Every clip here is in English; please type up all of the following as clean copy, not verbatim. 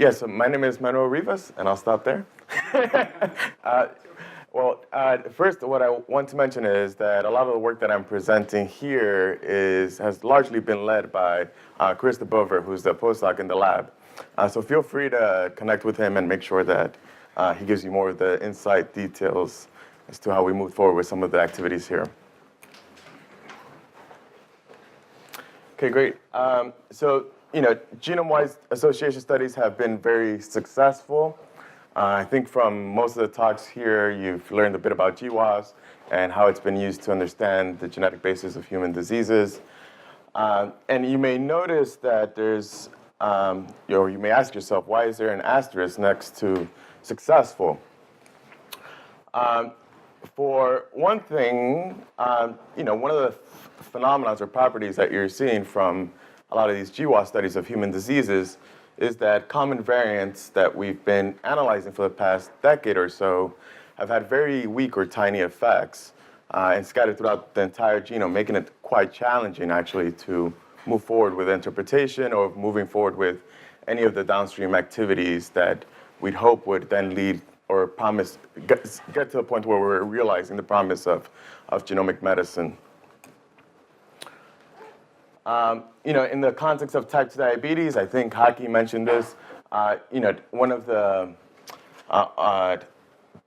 Yes, my name is Manuel Rivas, and I'll stop there. First, what I want to mention is that a lot of the work that I'm presenting here has largely been led by Chris DeBover, who's the postdoc in the lab. So feel free to connect with him and make sure that he gives you more of the insight details as to how we move forward with some of the activities here. Okay, great. Genome-wide association studies have been very successful. I think from most of the talks here, you've learned a bit about GWAS and how it's been used to understand the genetic basis of human diseases. And you may notice that you may ask yourself, why is there an asterisk next to successful? For one thing, one of the phenomena or properties that you're seeing from a lot of these GWAS studies of human diseases is that common variants that we've been analyzing for the past decade or so have had very weak or tiny effects and scattered throughout the entire genome, making it quite challenging, actually, to move forward with interpretation or moving forward with any of the downstream activities that we'd hope would then lead or promise get to the point where we're realizing the promise of genomic medicine. In the context of type 2 diabetes, I think Haki mentioned this. One of the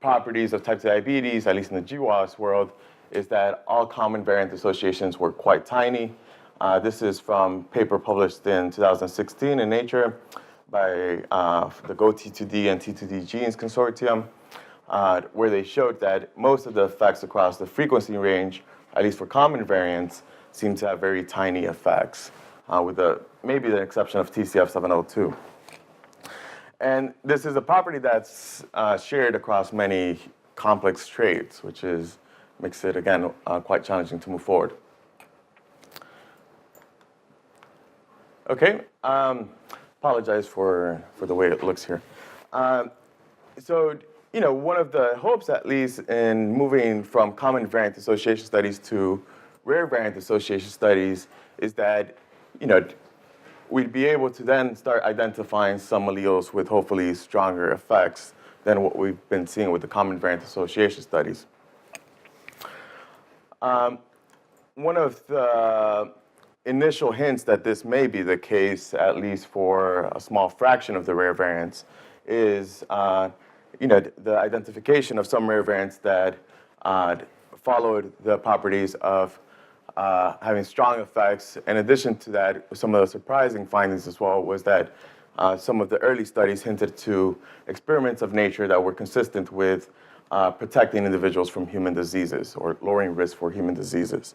properties of type 2 diabetes, at least in the GWAS world, is that all common variant associations were quite tiny. This is from a paper published in 2016 in Nature by the GoT2D and T2D Genes Consortium, where they showed that most of the effects across the frequency range, at least for common variants, seem to have very tiny effects, with maybe the exception of TCF702. And this is a property that's shared across many complex traits, which makes it, again, quite challenging to move forward. Okay, apologize for the way it looks here. One of the hopes, at least, in moving from common variant association studies to rare variant association studies is that, we'd be able to then start identifying some alleles with hopefully stronger effects than what we've been seeing with the common variant association studies. One of the initial hints that this may be the case, at least for a small fraction of the rare variants, is the identification of some rare variants that followed the properties of having strong effects. In addition to that, some of the surprising findings as well was that some of the early studies hinted to experiments of nature that were consistent with protecting individuals from human diseases or lowering risk for human diseases.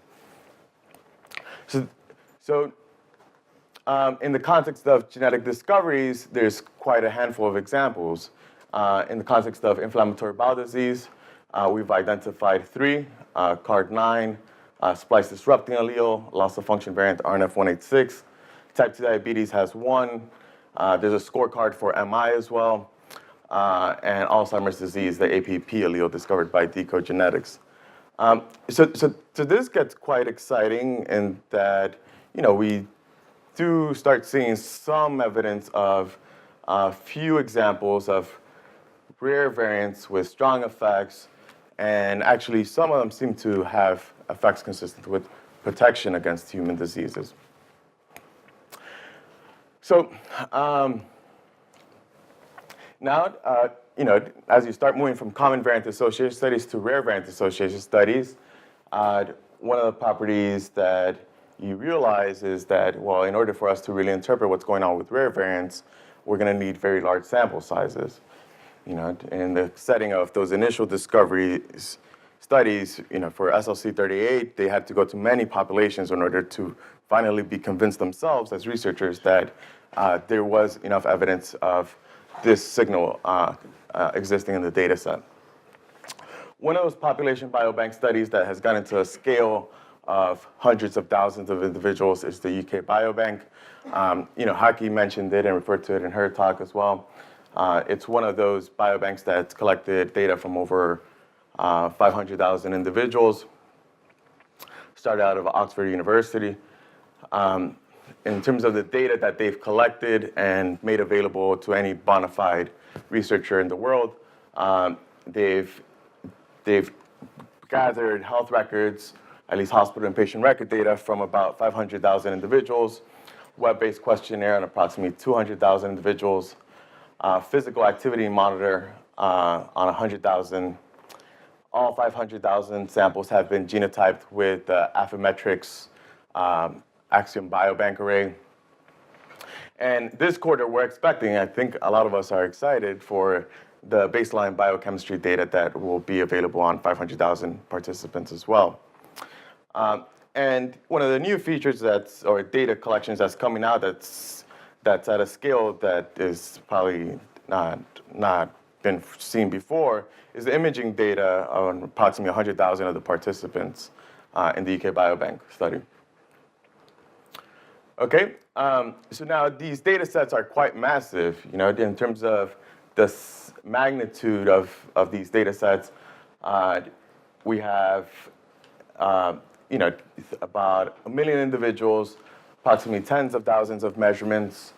So in the context of genetic discoveries, there's quite a handful of examples. In the context of inflammatory bowel disease, we've identified 3, CARD9, splice disrupting allele, loss of function variant RNF186. Type 2 diabetes has 1. There's a scorecard for MI as well. And Alzheimer's disease, the APP allele discovered by Decode Genetics. So this gets quite exciting in that, we do start seeing some evidence of a few examples of rare variants with strong effects, and actually some of them seem to have effects consistent with protection against human diseases. So now, as you start moving from common variant association studies to rare variant association studies, one of the properties that you realize is that, well, in order for us to really interpret what's going on with rare variants, we're going to need very large sample sizes. In the setting of those initial discovery studies, for SLC38, they had to go to many populations in order to finally be convinced themselves as researchers that there was enough evidence of this signal existing in the data set. One of those population biobank studies that has gotten to a scale of hundreds of thousands of individuals is the UK Biobank. Haki mentioned it and referred to it in her talk as well. It's one of those biobanks that's collected data from over 500,000 individuals. Started out of Oxford University. in terms of the data that they've collected and made available to any bona fide researcher in the world, they've gathered health records, at least hospital and patient record data, from about 500,000 individuals, web-based questionnaire on approximately 200,000 individuals, physical activity monitor on 100,000. All 500,000 samples have been genotyped with the Affymetrix Axiom Biobank array. And this quarter, we're expecting, I think a lot of us are excited for the baseline biochemistry data that will be available on 500,000 participants as well. And one of the new features or data collections that's coming out that's at a scale that is probably not been seen before is the imaging data on approximately 100,000 of the participants in the UK Biobank study. Okay, so now these data sets are quite massive, in terms of the magnitude of these data sets. We have, about 1 million individuals, approximately tens of thousands of measurements,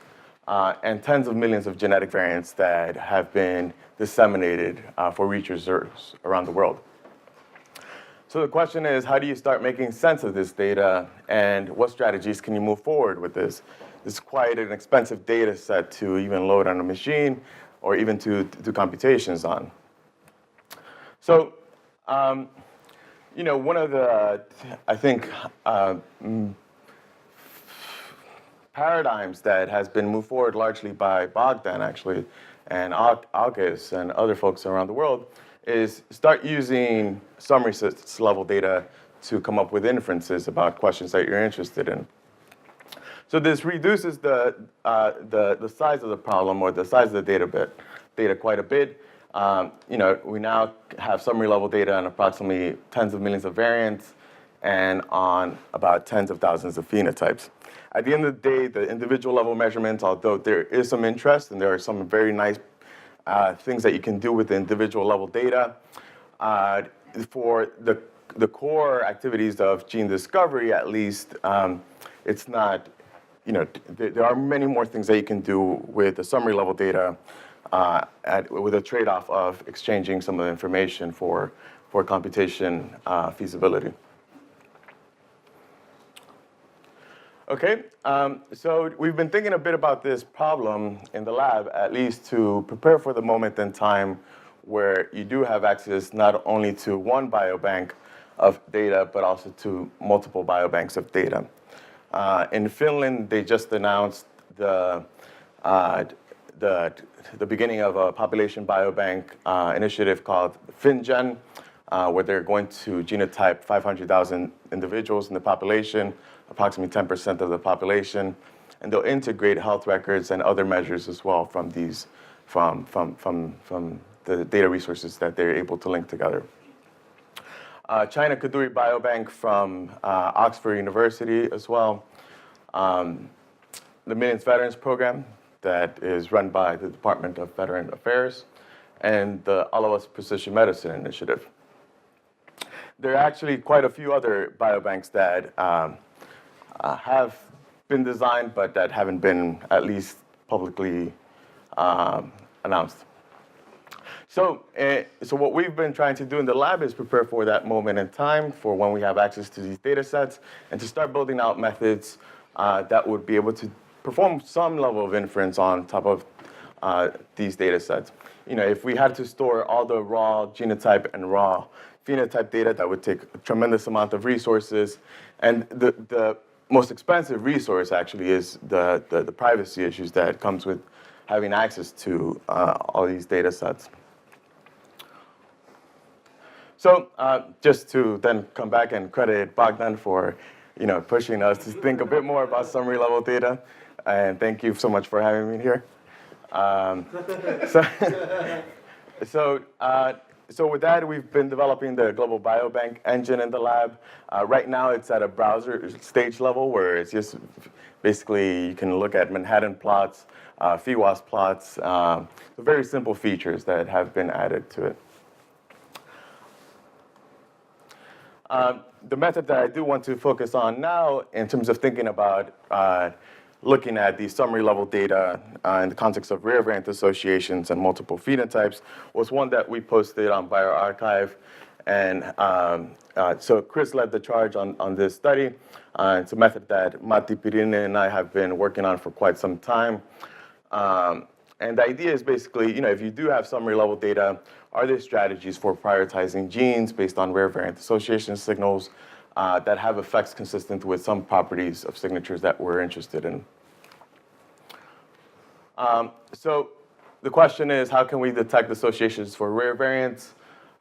and tens of millions of genetic variants that have been disseminated for researchers around the world. So the question is, how do you start making sense of this data, and what strategies can you move forward with this? This is quite an expensive data set to even load on a machine or even to do computations on. So, one of the, I think, paradigms that has been moved forward largely by Bogdan, actually, and August and other folks around the world, is start using summary level data to come up with inferences about questions that you're interested in. So this reduces the size of the problem or the size of the data quite a bit. We now have summary level data on approximately tens of millions of variants and on about tens of thousands of phenotypes. At the end of the day, the individual level measurements, although there is some interest and there are some very nice things that you can do with the individual level data, for the core activities of gene discovery, at least, it's not, there are many more things that you can do with the summary level data with a trade-off of exchanging some of the information for computation feasibility. Okay, so we've been thinking a bit about this problem in the lab, at least to prepare for the moment in time where you do have access not only to one biobank of data, but also to multiple biobanks of data. In Finland, they just announced the beginning of a population biobank initiative called FinGen, where they're going to genotype 500,000 individuals in the population, approximately 10% of the population, and they'll integrate health records and other measures as well from these, from the data resources that they're able to link together. China Kadoorie Biobank from Oxford University as well. The Millions Veterans Program that is run by the Department of Veteran Affairs, and the All of Us Precision Medicine Initiative. There are actually quite a few other biobanks that have been designed, but that haven't been at least publicly announced. So what we've been trying to do in the lab is prepare for that moment in time, for when we have access to these data sets, and to start building out methods that would be able to perform some level of inference on top of these data sets. If we had to store all the raw genotype and raw phenotype data, that would take a tremendous amount of resources. And the most expensive resource actually is the privacy issues that comes with having access to all these data sets. So just to then come back and credit Bogdan for pushing us to think a bit more about summary level data. And thank you so much for having me here. So with that, we've been developing the global biobank engine in the lab. Right now, it's at a browser stage level where it's just basically you can look at Manhattan plots, FWAS plots, very simple features that have been added to it. The method that I do want to focus on now in terms of thinking about looking at the summary level data in the context of rare variant associations and multiple phenotypes was one that we posted on bioRxiv. And so Chris led the charge on this study. It's a method that Matti Pirinen and I have been working on for quite some time. And the idea is basically, if you do have summary level data, are there strategies for prioritizing genes based on rare variant association signals that have effects consistent with some properties of signatures that we're interested in? So the question is, how can we detect associations for rare variants?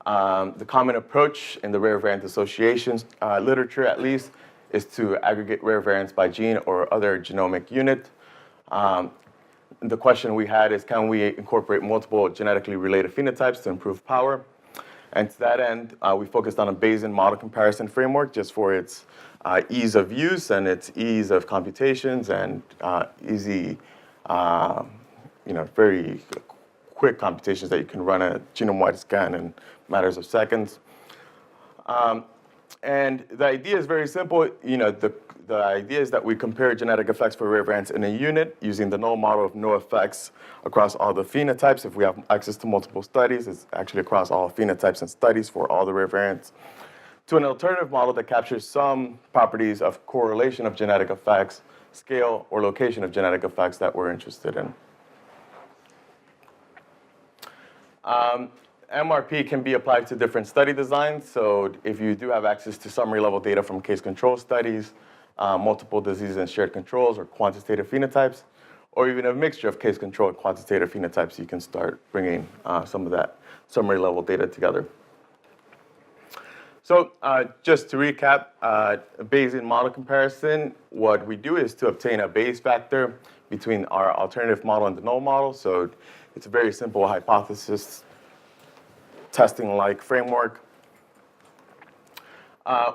The common approach in the rare variant associations literature, at least, is to aggregate rare variants by gene or other genomic unit. The question we had is, can we incorporate multiple genetically related phenotypes to improve power? And to that end, we focused on a Bayesian model comparison framework just for its ease of use and its ease of computations and easy, very quick computations that you can run a genome-wide scan in matters of seconds. And the idea is very simple. The idea is that we compare genetic effects for rare variants in a unit using the null model of no effects across all the phenotypes. If we have access to multiple studies, it's actually across all phenotypes and studies for all the rare variants, to an alternative model that captures some properties of correlation of genetic effects, scale, or location of genetic effects that we're interested in. MRP can be applied to different study designs. So if you do have access to summary level data from case control studies, multiple disease and shared controls or quantitative phenotypes, or even a mixture of case control and quantitative phenotypes, you can start bringing some of that summary level data together. So just to recap, Bayesian model comparison, what we do is to obtain a Bayes factor between our alternative model and the null model. So it's a very simple hypothesis testing-like framework,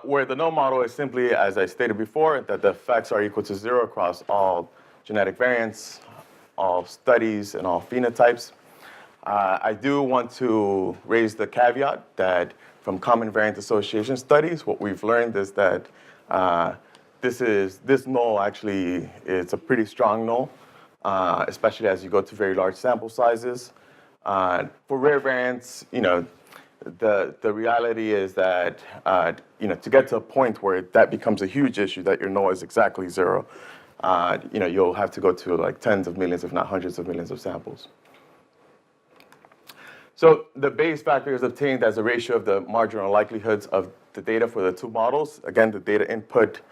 where the null model is simply, as I stated before, that the effects are equal to 0 across all genetic variants, all studies, and all phenotypes. I do want to raise the caveat that from common variant association studies, what we've learned is that this null actually is a pretty strong null, especially as you go to very large sample sizes. For rare variants, the reality is that to get to a point where that becomes a huge issue, that your null is exactly 0, you'll have to go to like tens of millions, if not hundreds of millions of samples. So the Bayes factor is obtained as a ratio of the marginal likelihoods of the data for the two models. Again, the data input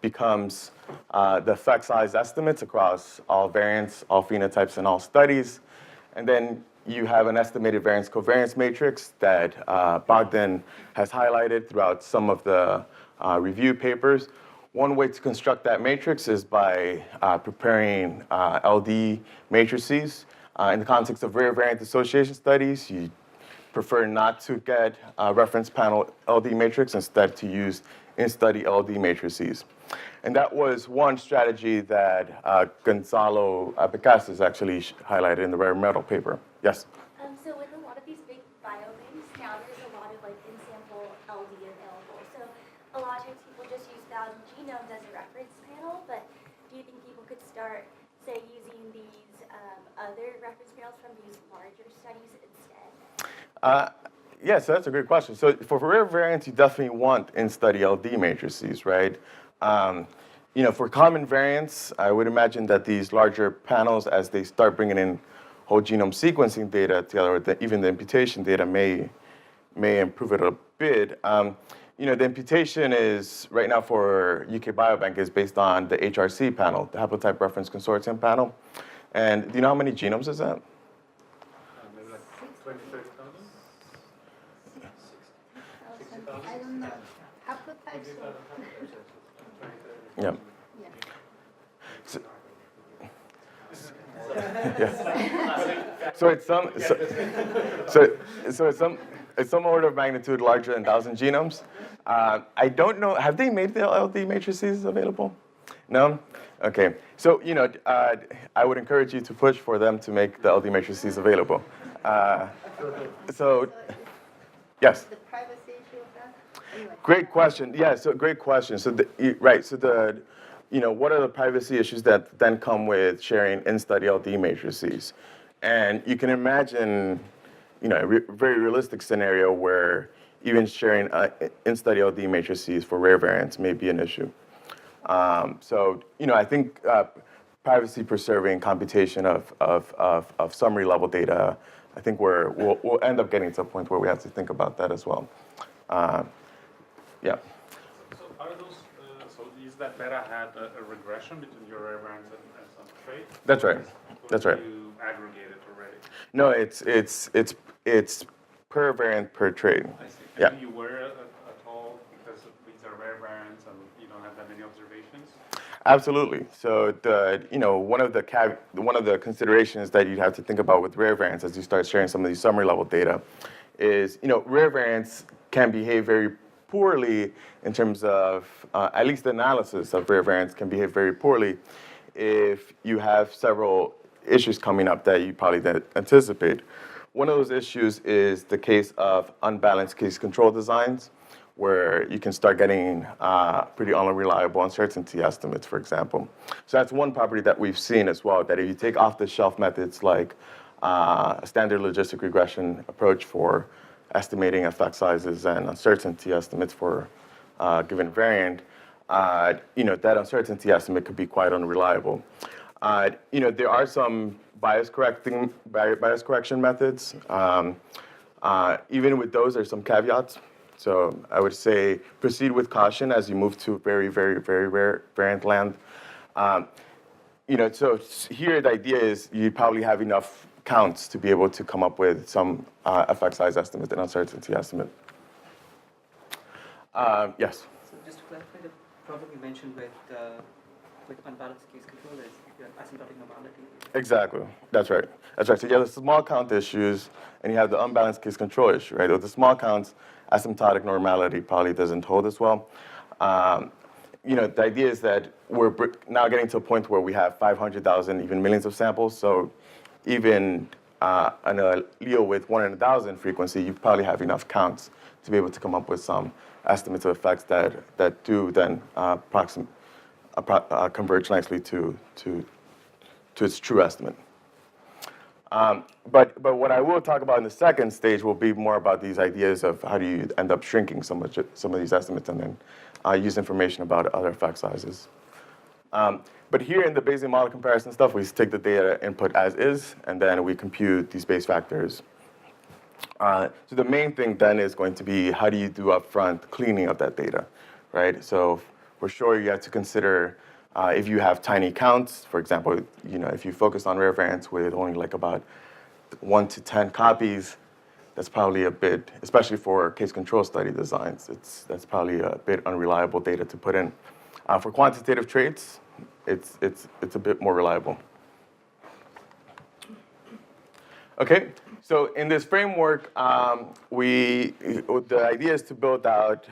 becomes the effect size estimates across all variants, all phenotypes, and all studies. And then you have an estimated variance covariance matrix that Bogdan has highlighted throughout some of the review papers. One way to construct that matrix is by preparing LD matrices. In the context of rare variant association studies, you prefer not to get a reference panel LD matrix, instead to use in-study LD matrices. And that was one strategy that Gonzalo Picasso actually highlighted in the rare metal paper. Yes? So with a lot of these big biobanks, now there's a lot of in-sample LD available. So a lot of times people just use 1,000 genomes as a reference panel, but do you think people could start, say, using these other reference panels from these larger studies instead? Yes, that's a great question. So for rare variants, you definitely want in-study LD matrices, right? For common variants, I would imagine that these larger panels, as they start bringing in whole genome sequencing data together with even the imputation data, may improve it a bit. The imputation is, right now for UK Biobank, is based on the HRC panel, the Haplotype Reference Consortium panel. And do you know how many genomes is that? Maybe like 20, 30,000? I don't know. Haplotypes. Yeah. So it's some order of magnitude larger than 1,000 genomes. I don't know. Have they made the LD matrices available? No? Okay. So I would encourage you to push for them to make the LD matrices available. So Yes. the privacy issue of that? Great question. Yeah, so great question. So right, so what are the privacy issues that then come with sharing in-study LD matrices? And you can imagine, a very realistic scenario where even sharing in-study LD matrices for rare variants may be an issue. I think privacy-preserving computation of summary level data, I think we'll end up getting to a point where we have to think about that as well. Yeah. So are those, so is that data had a regression between your rare variants and some trait? That's right. That's right. You aggregate it already? No, it's per variant per trait. I see. Yeah. And you were at all, because these are rare variants and you don't have that many observations? Absolutely. So one of the considerations that you have to think about with rare variants as you start sharing some of these summary level data is, rare variants can behave very poorly in terms of, at least the analysis of rare variants can behave very poorly if you have several issues coming up that you probably didn't anticipate. One of those issues is the case of unbalanced case control designs, where you can start getting pretty unreliable uncertainty estimates, for example. So that's one property that we've seen as well, that if you take off-the-shelf methods like a standard logistic regression approach for estimating effect sizes and uncertainty estimates for a given variant, that uncertainty estimate could be quite unreliable. There are some bias correction methods. Even with those, there's some caveats. So I would say proceed with caution as you move to very, very, very rare variant land. So here the idea is you probably have enough counts to be able to come up with some effect size estimate and uncertainty estimate. Yes? So just to clarify, the problem you mentioned with unbalanced case control is your asymptotic normality. Exactly. That's right. That's right. So you have the small count issues, and you have the unbalanced case control issue, right? With the small counts, asymptotic normality probably doesn't hold as well. The idea is that we're now getting to a point where we have 500,000, even millions of samples. So even an allele with 1 in 1,000 frequency, you probably have enough counts to be able to come up with some estimates of effects that do then converge nicely to its true estimate. But what I will talk about in the second stage will be more about these ideas of how do you end up shrinking some of these estimates and then use information about other effect sizes. But here in the Bayesian model comparison stuff, we take the data input as is, and then we compute these Bayes factors. So the main thing then is going to be how do you do upfront cleaning of that data, right? So for sure, you have to consider if you have tiny counts, for example, if you focus on rare variants with only like about 1 to 10 copies, that's probably a bit, especially for case control study designs, that's probably a bit unreliable data to put in. For quantitative traits, it's a bit more reliable. Okay, so in this framework, the idea is to build out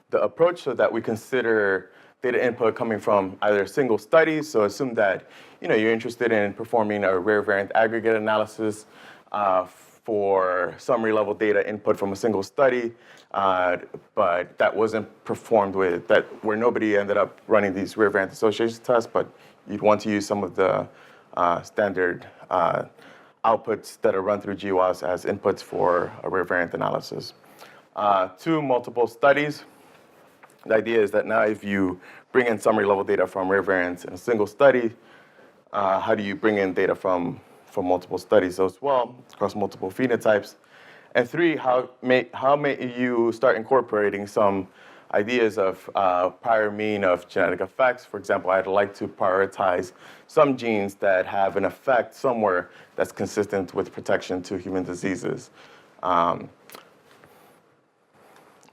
the approach so that we consider data input coming from either single studies. So assume that you're interested in performing a rare variant aggregate analysis for summary level data input from a single study, but that wasn't performed where nobody ended up running these rare variant association tests, but you'd want to use some of the standard outputs that are run through GWAS as inputs for a rare variant analysis. 2 multiple studies. The idea is that now if you bring in summary level data from rare variants in a single study, how do you bring in data from multiple studies as well, across multiple phenotypes? And 3, how may you start incorporating some ideas of prior mean of genetic effects? For example, I'd like to prioritize some genes that have an effect somewhere that's consistent with protection to human diseases.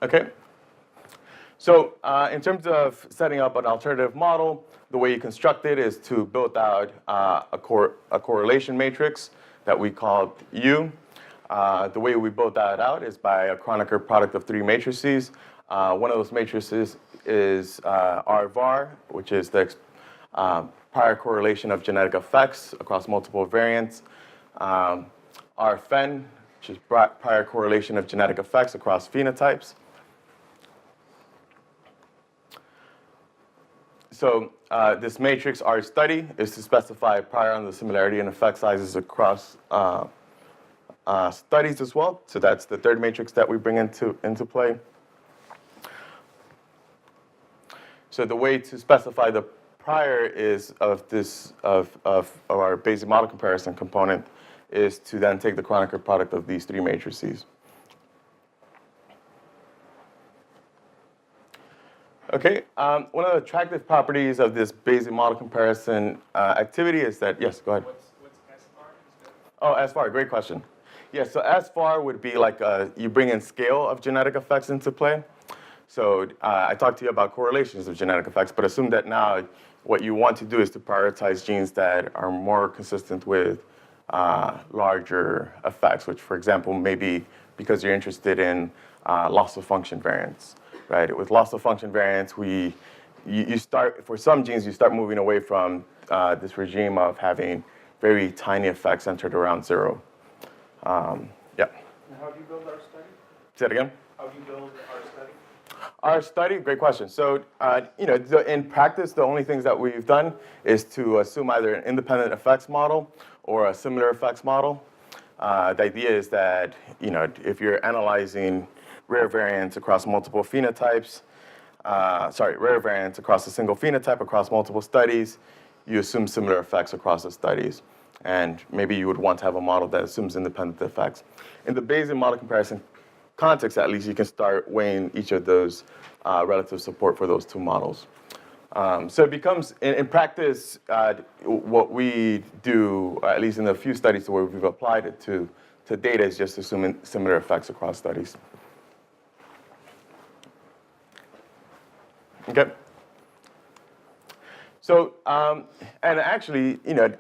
Okay. So in terms of setting up an alternative model, the way you construct it is to build out a correlation matrix that we call U. The way we build that out is by a Kronecker product of 3 matrices. One of those matrices is R-var, which is the prior correlation of genetic effects across multiple variants. R-fen, which is prior correlation of genetic effects across phenotypes. So this matrix R study is to specify prior on the similarity and effect sizes across studies as well. So that's the third matrix that we bring into play. So the way to specify the prior is of our basic model comparison component is to then take the Kronecker product of these three matrices. Okay, one of the attractive properties of this basic model comparison activity is that, yes, go ahead. What's SFAR instead? Oh, SFAR, great question. Yeah, so SFAR would be like you bring in scale of genetic effects into play. So I talked to you about correlations of genetic effects, but assume that now what you want to do is to prioritize genes that are more consistent with larger effects, which, for example, maybe because you're interested in loss of function variants, right? With loss of function variants, you start, for some genes, you start moving away from this regime of having very tiny effects centered around 0. Yeah. And how do you build our study? Say it again. How do you build our study? Our study, great question. So, in practice, the only things that we've done is to assume either an independent effects model or a similar effects model. The idea is that, if you're analyzing rare variants across multiple phenotypes, rare variants across a single phenotype across multiple studies, you assume similar effects across the studies. And maybe you would want to have a model that assumes independent effects. In the Bayesian model comparison context, at least, you can start weighing each of those relative support for those two models. So it becomes, in practice, what we do, at least in the few studies where we've applied it to data, is just assuming similar effects across studies. Okay. So, and actually,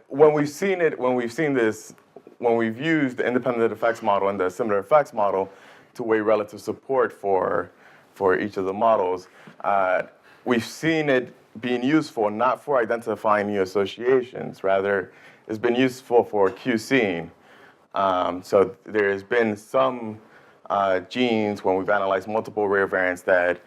when we've used the independent effects model and the similar effects model to weigh relative support for each of the models, we've seen it being useful not for identifying new associations, rather it's been useful for QCing. So there has been some genes when we've analyzed multiple rare variants that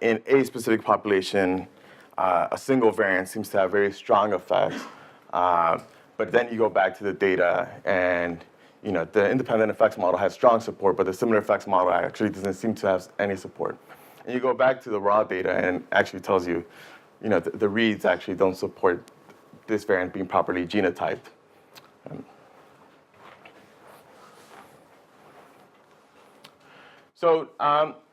in a specific population, a single variant seems to have very strong effects. But then you go back to the data and the independent effects model has strong support, but the similar effects model actually doesn't seem to have any support. And you go back to the raw data and it actually tells you, the reads actually don't support this variant being properly genotyped. So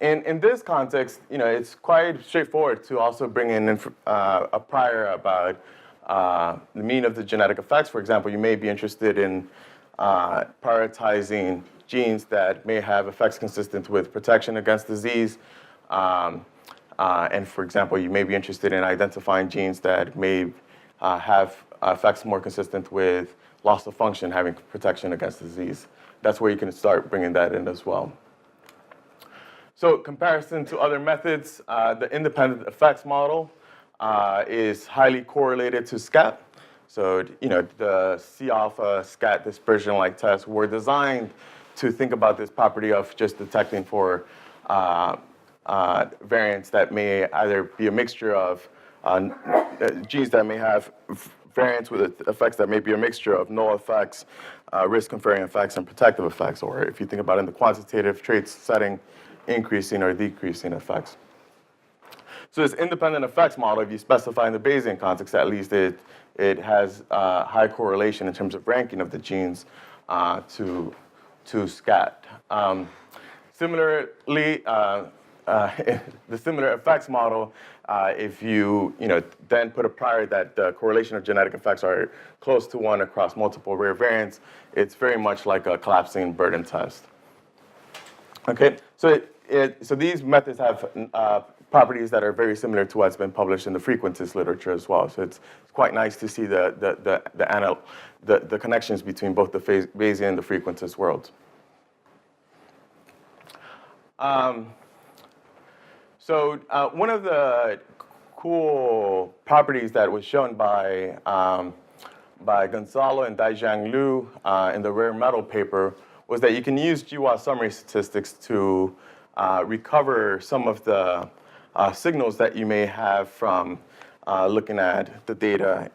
in this context, it's quite straightforward to also bring in a prior about the mean of the genetic effects. For example, you may be interested in prioritizing genes that may have effects consistent with protection against disease. And for example, you may be interested in identifying genes that may have effects more consistent with loss of function, having protection against disease. That's where you can start bringing that in as well. So comparison to other methods, the independent effects model is highly correlated to SCAT. So, the C-alpha SCAT dispersion-like tests were designed to think about this property of just detecting for variants that may either be a mixture of genes that may have variants with effects that may be a mixture of null effects, risk-conferring effects, and protective effects, or if you think about it in the quantitative traits setting, increasing or decreasing effects. So this independent effects model, if you specify in the Bayesian context, at least it has high correlation in terms of ranking of the genes to SCAT. Similarly, the similar effects model, if you then put a prior that the correlation of genetic effects are close to 1 across multiple rare variants, it's very much like a collapsing burden test. Okay, so these methods have properties that are very similar to what's been published in the frequentist literature as well. So it's quite nice to see the connections between both the Bayesian and the frequentist worlds. So one of the cool properties that was shown by Gonzalo and Daijiang Liu in the rare metal paper was that you can use GWAS summary statistics to recover some of the signals that you may have from looking at the data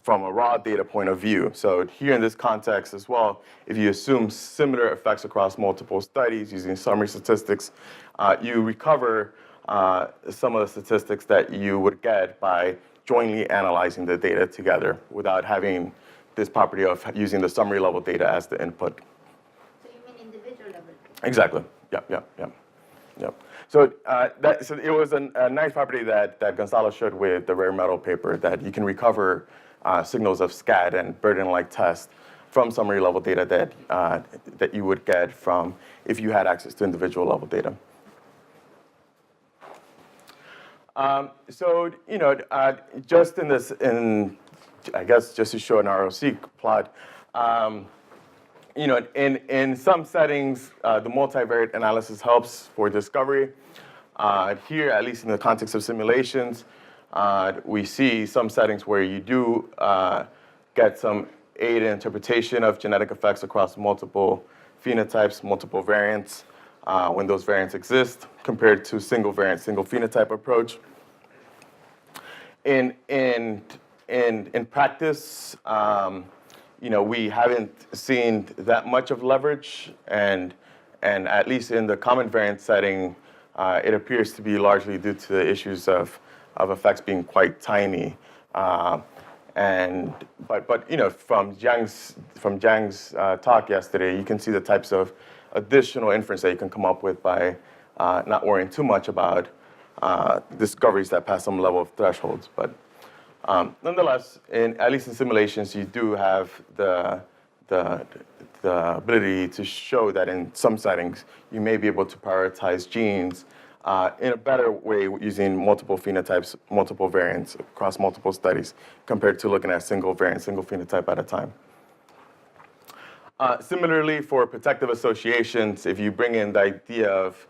from a raw data point of view. So here in this context as well, if you assume similar effects across multiple studies using summary statistics, you recover some of the statistics that you would get by jointly analyzing the data together without having this property of using the summary level data as the input. So you mean individual level? Exactly. Yep. So so it was a nice property that Gonzalo showed with the rare metal paper, that you can recover signals of SCAD and burden-like tests from summary level data that you would get from if you had access to individual level data. So just I guess just to show an ROC plot, in some settings, the multivariate analysis helps for discovery. Here, at least in the context of simulations, we see some settings where you do get some aid in interpretation of genetic effects across multiple phenotypes, multiple variants, when those variants exist, compared to single variant, single phenotype approach. In practice, we haven't seen that much of leverage, and at least in the common variant setting, it appears to be largely due to the issues of effects being quite tiny. But from Jiang's talk yesterday, you can see the types of additional inference that you can come up with by not worrying too much about discoveries that pass some level of thresholds. But nonetheless, at least in simulations, you do have the ability to show that in some settings, you may be able to prioritize genes in a better way using multiple phenotypes, multiple variants across multiple studies, compared to looking at single variant, single phenotype at a time. Similarly, for protective associations, if you bring in the idea of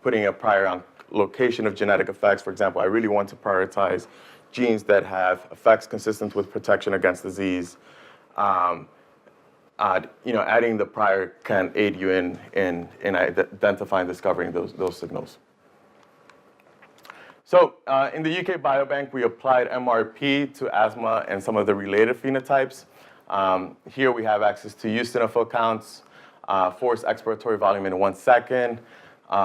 putting a prior on location of genetic effects, for example, I really want to prioritize genes that have effects consistent with protection against disease. Adding the prior can aid you in identifying, discovering those signals. So in the UK Biobank, we applied MRP to asthma and some of the related phenotypes. Here we have access to eosinophil counts, forced expiratory volume in 1 second,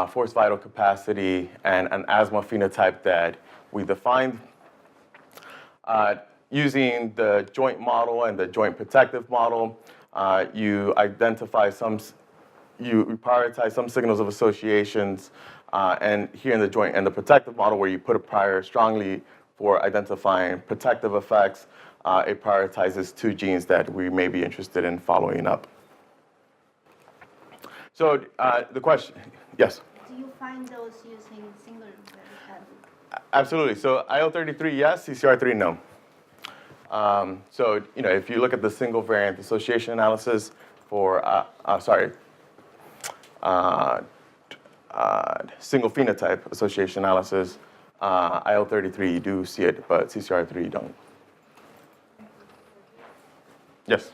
forced vital capacity, and an asthma phenotype that we defined. Using the joint model and the joint protective model, you prioritize some signals of associations, and here in the joint and the protective model, where you put a prior strongly for identifying protective effects, it prioritizes 2 genes that we may be interested in following up. So the question, yes? Do you find those using single variant? Absolutely. So IL-33, yes. CCR3, no. So if you look at the single variant association analysis for single phenotype association analysis, IL-33 you do see it, but CCR3 you don't. Yes.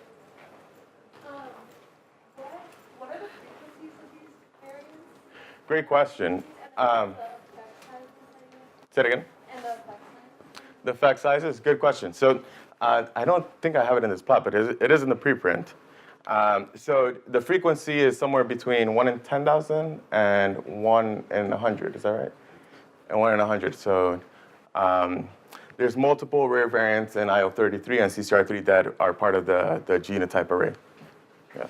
What are the frequencies of these variants? Great question. Say it again. And the effect size? The effect sizes, good question. So I don't think I have it in this plot, but it is in the preprint. So the frequency is somewhere between 1 in 10,000 and 1 in 100. Is that right? And 1 in 100. So there's multiple rare variants in IL-33 and CCR3 that are part of the genotype array. Yeah. How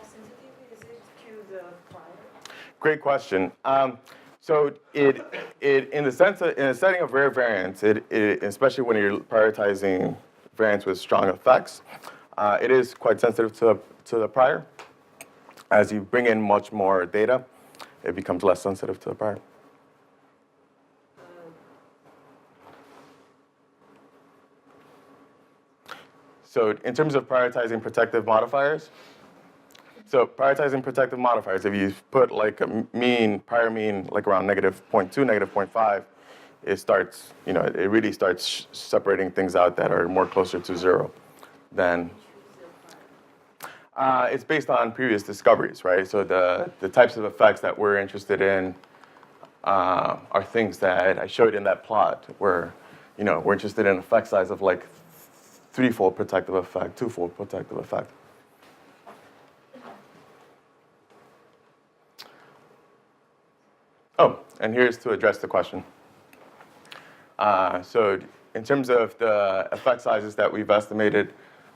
sensitive is it to the prior? Great question. So in a setting of rare variants, especially when you're prioritizing variants with strong effects, it is quite sensitive to the prior. As you bring in much more data, it becomes less sensitive to the prior. So in terms of prioritizing protective modifiers, if you put like a prior mean, like around -0.2, -0.5, it starts, it really starts separating things out that are more closer to 0 than. It's based on previous discoveries, right? So the types of effects that we're interested in are things that I showed in that plot where, we're interested in effect size of like 3-fold protective effect, 2-fold protective effect. Oh, and here's to address the question. So in terms of the effect sizes that we've estimated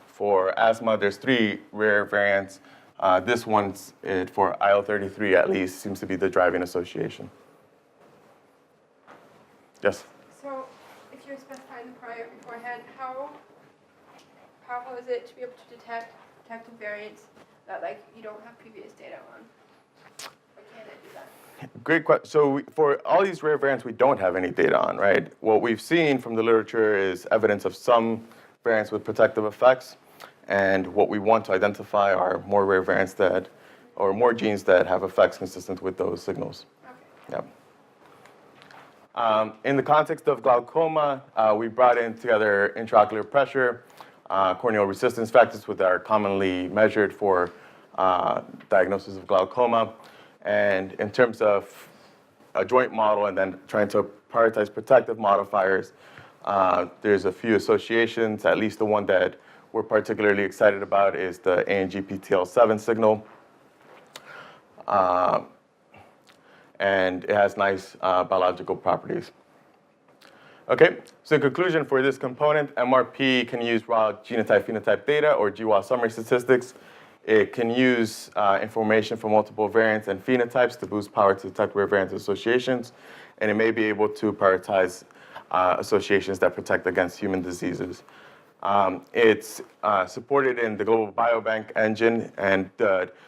for asthma, there's 3 rare variants. This one's for IL-33 at least seems to be the driving association. Yes? So, if you're specifying the prior beforehand, how is it to be able to detect protective variants that you don't have previous data on? Or can it do that? Great question. So for all these rare variants, we don't have any data on, right? What we've seen from the literature is evidence of some variants with protective effects, and what we want to identify are more rare variants or more genes that have effects consistent with those signals. Okay. Yeah. In the context of glaucoma, we brought in together intraocular pressure, corneal resistance factors, which are commonly measured for diagnosis of glaucoma. And in terms of a joint model and then trying to prioritize protective modifiers, there's a few associations. At least the one that we're particularly excited about is the ANGPTL7 signal. And it has nice biological properties. Okay, so in conclusion for this component, MRP can use raw genotype-phenotype data or GWAS summary statistics. It can use information from multiple variants and phenotypes to boost power to detect rare variant associations, and it may be able to prioritize associations that protect against human diseases. It's supported in the Global Biobank engine, and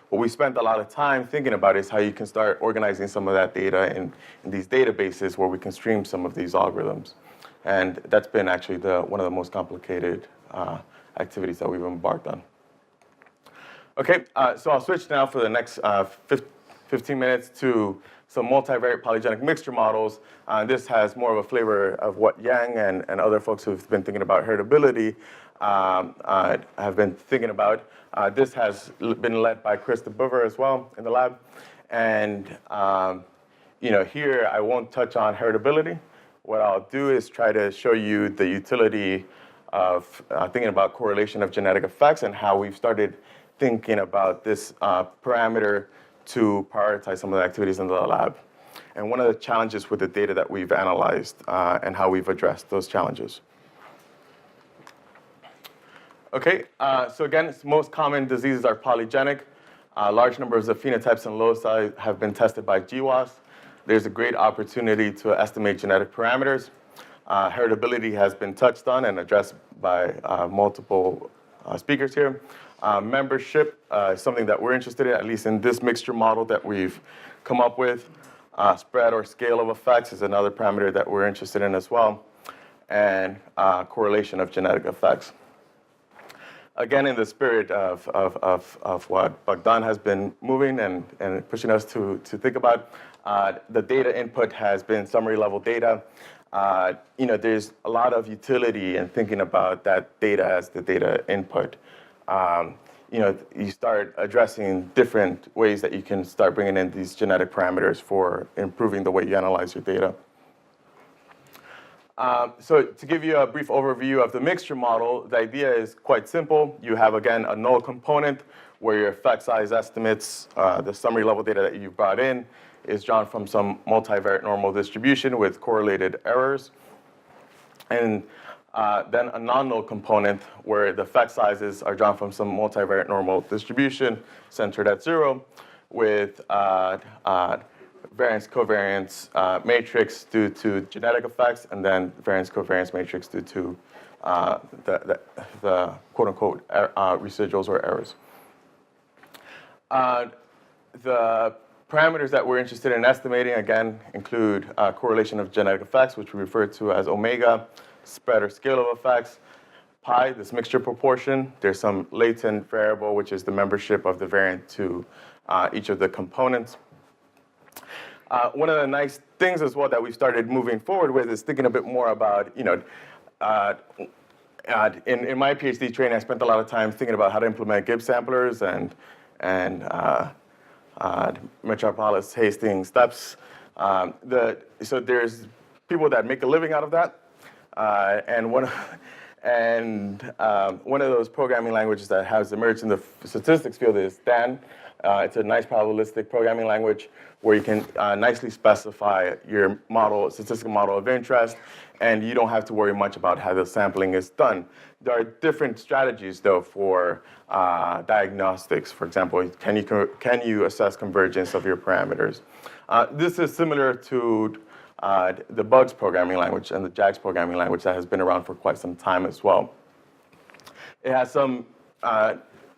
what we spent a lot of time thinking about is how you can start organizing some of that data in these databases where we can stream some of these algorithms. And that's been actually one of the most complicated activities that we've embarked on. Okay, so I'll switch now for the next 15 minutes to some multivariate polygenic mixture models. This has more of a flavor of what Yang and other folks who've been thinking about heritability have been thinking about. This has been led by Chris DeBoever as well in the lab. And here I won't touch on heritability. What I'll do is try to show you the utility of thinking about correlation of genetic effects and how we've started thinking about this parameter to prioritize some of the activities in the lab. And one of the challenges with the data that we've analyzed and how we've addressed those challenges. Okay, so again, most common diseases are polygenic. Large numbers of phenotypes and loci have been tested by GWAS. There's a great opportunity to estimate genetic parameters. Heritability has been touched on and addressed by multiple speakers here. Membership is something that we're interested in, at least in this mixture model that we've come up with. Spread or scale of effects is another parameter that we're interested in as well. And correlation of genetic effects. Again, in the spirit of what Bogdan has been moving and pushing us to think about, the data input has been summary level data. There's a lot of utility in thinking about that data as the data input. You start addressing different ways that you can start bringing in these genetic parameters for improving the way you analyze your data. So to give you a brief overview of the mixture model, the idea is quite simple. You have, again, a null component where your effect size estimates, the summary level data that you brought in, is drawn from some multivariate normal distribution with correlated errors. And then a non-null component where the effect sizes are drawn from some multivariate normal distribution centered at 0 with variance covariance matrix due to genetic effects, and then variance covariance matrix due to the quote-unquote residuals or errors. The parameters that we're interested in estimating, again, include correlation of genetic effects, which we refer to as omega, spread or scale of effects, pi, this mixture proportion. There's some latent variable, which is the membership of the variant to each of the components. One of the nice things as well that we started moving forward with is thinking a bit more about, in my PhD training, I spent a lot of time thinking about how to implement Gibbs samplers and Metropolis Hastings steps So there's people that make a living out of that, and one of those programming languages that has emerged in the statistics field is Stan. It's a nice probabilistic programming language where you can nicely specify your model, statistical model of interest, and you don't have to worry much about how the sampling is done. There are different strategies, though, for diagnostics. For example, can you assess convergence of your parameters? This is similar to the Bugs programming language and the JAX programming language that has been around for quite some time as well. It has some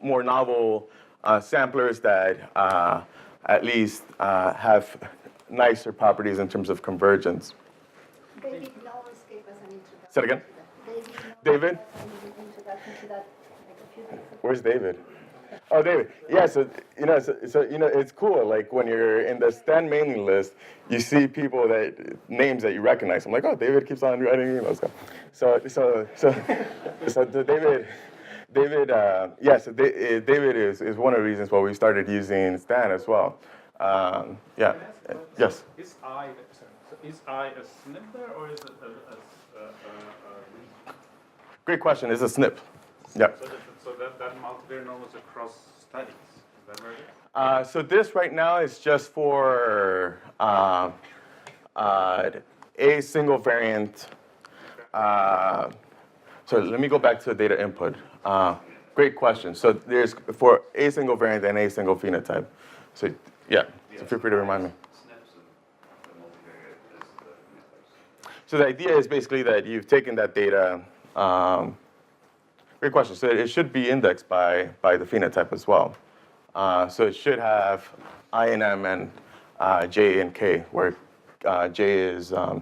more novel samplers that at least have nicer properties in terms of convergence. David Lawrence gave us an introduction. Say it again? David? David? An introduction to that like a few days ago. Where's David? Oh, David. Yeah, so it's cool. Like when you're in the Stan mailing list, you see people names that you recognize. I'm like, oh, David keeps on writing emails. So David is one of the reasons why we started using Stan as well. Yeah. Yes. Is I a snip there, or is it a Great question. It's a SNP. Yeah. So that multivariate normal is across studies. Is that right? So this right now is just for a single variant. So let me go back to the data input. Great question. So there's for a single variant and a single phenotype. So yeah, so feel free to remind me. So the idea is basically that you've taken that data. Great question. So it should be indexed by the phenotype as well. So it should have I and M and J and K, where J is the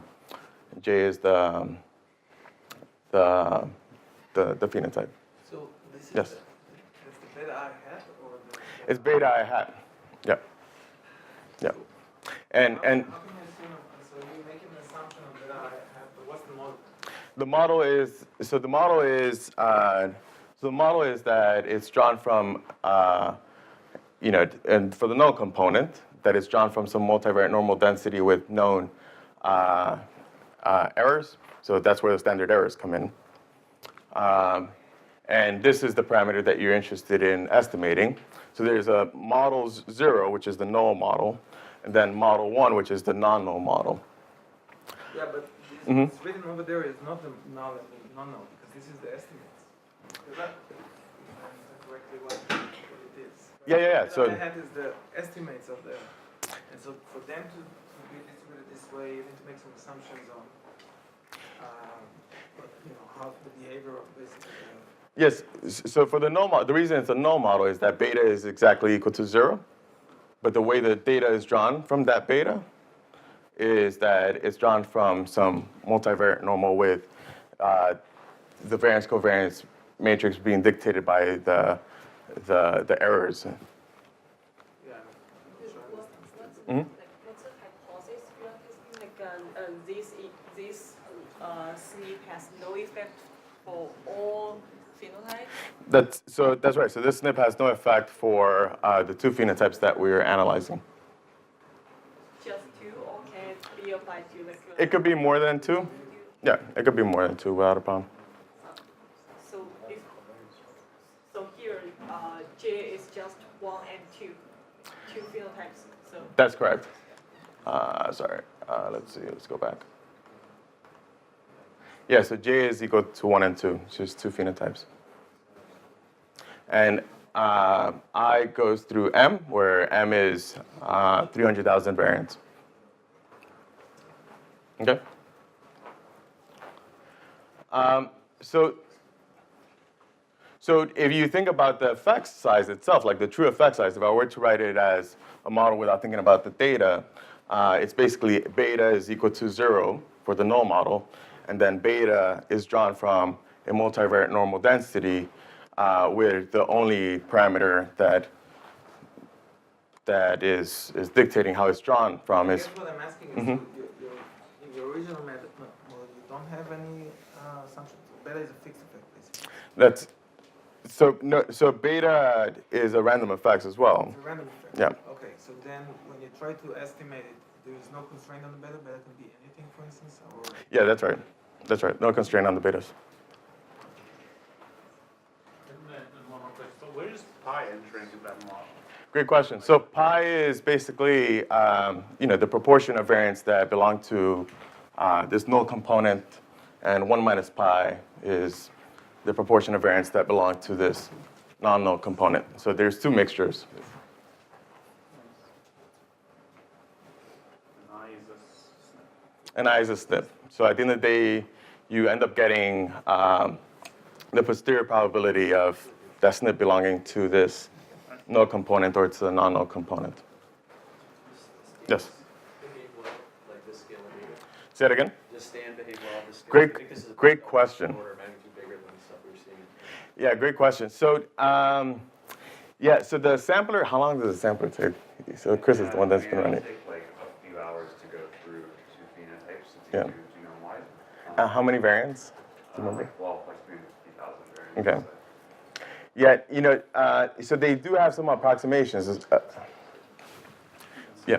phenotype. So this is Yes. that's the beta I hat or the It's beta I hat. Yeah. Yeah. And how can I assume so you make an assumption of beta I hat, but what's the model? the model is that it's drawn from and for the null component, that it's drawn from some multivariate normal density with known errors. So that's where the standard errors come in. And this is the parameter that you're interested in estimating. So there's a model 0, which is the null model, and then model 1, which is the non-null model. Yeah, but this Mhm. written over there is not the null and the non-null because this is the estimates. Is that if I understand correctly what it is? Yeah. Beta So I hat is the estimates of the, and so for them to be distributed this way, you need to make some assumptions on, how the behavior of basically. yes, so for the null model, the reason it's a null model is that beta is exactly equal to 0. But the way the data is drawn from that beta is that it's drawn from some multivariate normal with the variance covariance matrix being dictated by the errors. Yeah. Mhm. What's the hypothesis you are testing? This SNP has no effect for all phenotypes? That's right. So this SNP has no effect for the two phenotypes that we're analyzing. Just two, or can it be applied to the It could be more than 2. Yeah, it could be more than 2 without a problem. So here, J is just 1 and 2 phenotypes. So That's correct. Sorry. Let's see. Let's go back. Yeah, so J is equal to 1 and 2, just 2 phenotypes. And I goes through M, where M is 300,000 variants. Okay? So if you think about the effect size itself, like the true effect size, if I were to write it as a model without thinking about the data, it's basically beta is equal to 0 for the null model, and then beta is drawn from a multivariate normal density where the only parameter that is dictating how it's drawn from I is. guess what I'm asking is, Mhm. in your original model, you don't have any assumptions. Beta is a fixed effect, basically. That's so beta is a random effects as well. It's a random effect. Yeah. Okay, so then when you try to estimate it, there's no constraint on the beta. Beta can be anything, for instance, or Yeah, that's right. That's right. No constraint on the betas. And one more question. So where is pi entering into that model? Great question. So pi is basically, the proportion of variants that belong to this null component, and 1 minus pi is the proportion of variants that belong to this non-null component. So there's two mixtures. And I is a SNP. So at the end of the day, you end up getting the posterior probability of that SNP belonging to this null component or to the non-null component. Yes? Behave well, like this scale of data? Say that again? Does Stan behave well at this scale? I think this is Great question. order of magnitude bigger than the stuff we were seeing. Yeah, great question. So, so the sampler, how long does the sampler take? So Chris is the one that's been running. It'll take like a few hours to go through two phenotypes since Yeah. you do genome-wide. How many variants? Do you remember? Well, like 350,000 variants. Okay. Yeah, so they do have some approximations. Yeah.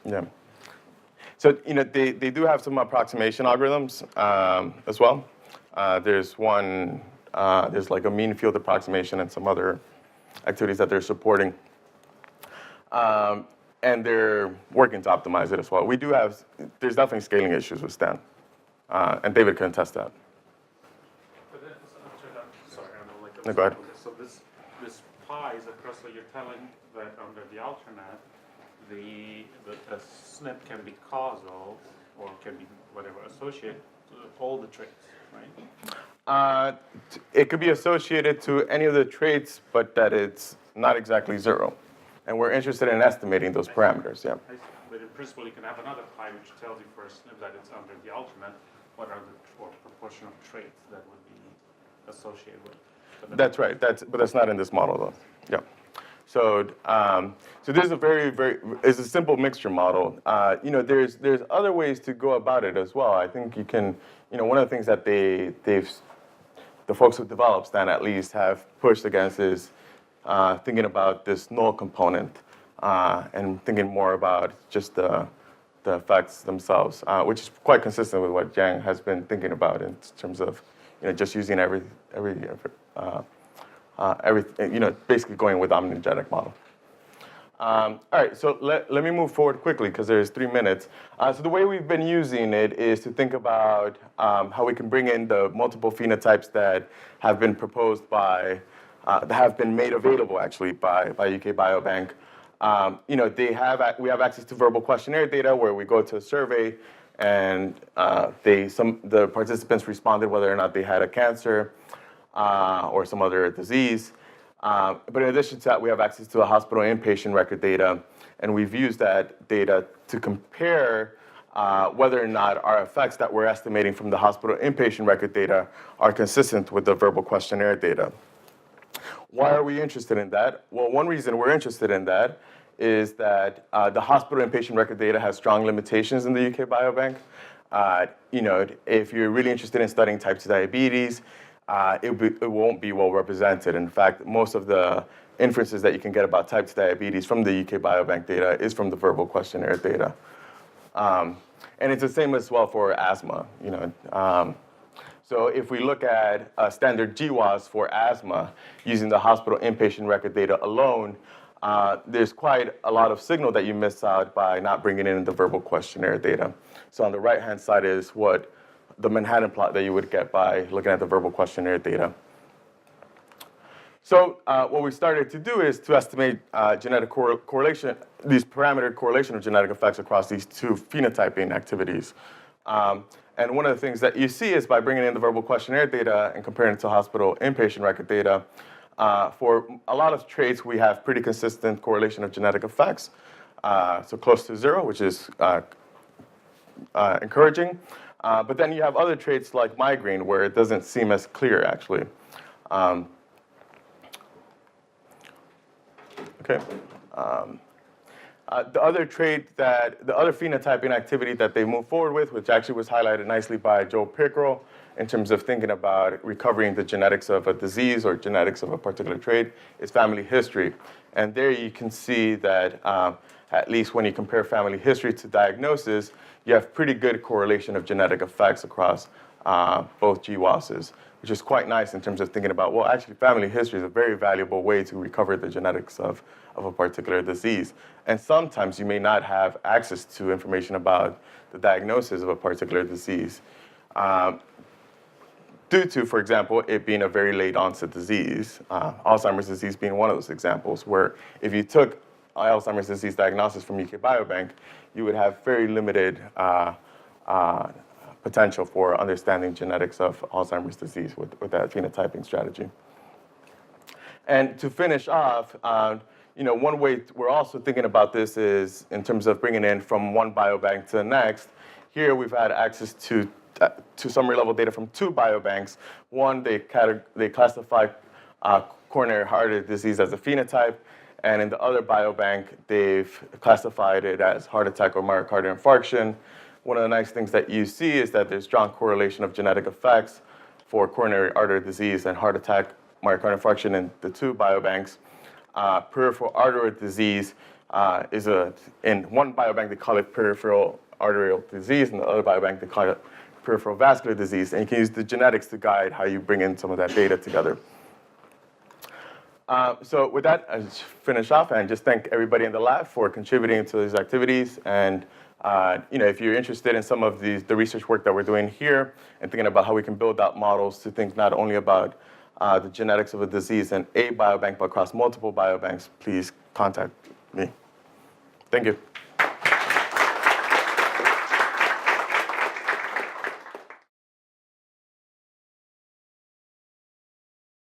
Yeah. So, they do have some approximation algorithms as well. There's one, there's like a mean field approximation and some other activities that they're supporting. And they're working to optimize it as well. There's definitely scaling issues with Stan. And David can attest that. But then, sorry, I don't like that. No, go ahead. So this pi is across, so you're telling that under the alternate, the SNP can be causal or can be whatever associated to all the traits, right? It could be associated to any of the traits, but that it's not exactly zero. And we're interested in estimating those parameters, yeah. I see. But in principle, you can have another pi which tells you for a SNP that it's under the alternate, what are the proportion of traits that would be associated with. That's right. But that's not in this model, though. Yeah. So, so there's it's a simple mixture model. There's other ways to go about it as well. I think you can, one of the things that the folks who developed Stan at least have pushed against is thinking about this null component and thinking more about just the effects themselves, which is quite consistent with what Jiang has been thinking about in terms of, just using basically going with omnigenic model. All right, so let me move forward quickly because there's 3 minutes. So the way we've been using it is to think about how we can bring in the multiple phenotypes that have been proposed that have been made available actually by UK Biobank. We have access to verbal questionnaire data where we go to a survey and the participants responded whether or not they had a cancer or some other disease. But in addition to that, we have access to a hospital inpatient record data, and we've used that data to compare whether or not our effects that we're estimating from the hospital inpatient record data are consistent with the verbal questionnaire data. Why are we interested in that? Well, one reason we're interested in that is that the hospital inpatient record data has strong limitations in the UK Biobank. If you're really interested in studying type 2 diabetes, it won't be well represented. In fact, most of the inferences that you can get about type 2 diabetes from the UK Biobank data is from the verbal questionnaire data. And it's the same as well for asthma. So if we look at standard GWAS for asthma using the hospital inpatient record data alone, there's quite a lot of signal that you miss out by not bringing in the verbal questionnaire data. So on the right-hand side is what the Manhattan plot that you would get by looking at the verbal questionnaire data. So what we started to do is to estimate genetic correlation, these parameter correlation of genetic effects across these two phenotyping activities. And one of the things that you see is by bringing in the verbal questionnaire data and comparing it to hospital inpatient record data, for a lot of traits, we have pretty consistent correlation of genetic effects, so close to 0, which is encouraging. But then you have other traits like migraine where it doesn't seem as clear, actually. Okay. The other phenotyping activity that they moved forward with, which actually was highlighted nicely by Joe Pickrell in terms of thinking about recovering the genetics of a disease or genetics of a particular trait, is family history. And there you can see that at least when you compare family history to diagnosis, you have pretty good correlation of genetic effects across both GWASs, which is quite nice in terms of thinking about, well, actually family history is a very valuable way to recover the genetics of a particular disease. And sometimes you may not have access to information about the diagnosis of a particular disease. Due to, for example, it being a very late onset disease, Alzheimer's disease being one of those examples, where if you took Alzheimer's disease diagnosis from UK Biobank, you would have very limited potential for understanding genetics of Alzheimer's disease with that phenotyping strategy. And to finish off, one way we're also thinking about this is in terms of bringing in from one biobank to the next. Here we've had access to summary level data from 2 biobanks. One, they classify coronary artery disease as a phenotype, and in the other biobank, they've classified it as heart attack or myocardial infarction. One of the nice things that you see is that there's strong correlation of genetic effects for coronary artery disease and heart attack, myocardial infarction in the 2 biobanks. Peripheral artery disease in one biobank, they call it peripheral arterial disease, and the other biobank, they call it peripheral vascular disease. And you can use the genetics to guide how you bring in some of that data together. So with that, I just finish off and just thank everybody in the lab for contributing to these activities. And if you're interested in some of the research work that we're doing here and thinking about how we can build out models to think not only about the genetics of a disease in a biobank, but across multiple biobanks, please contact me. Thank you.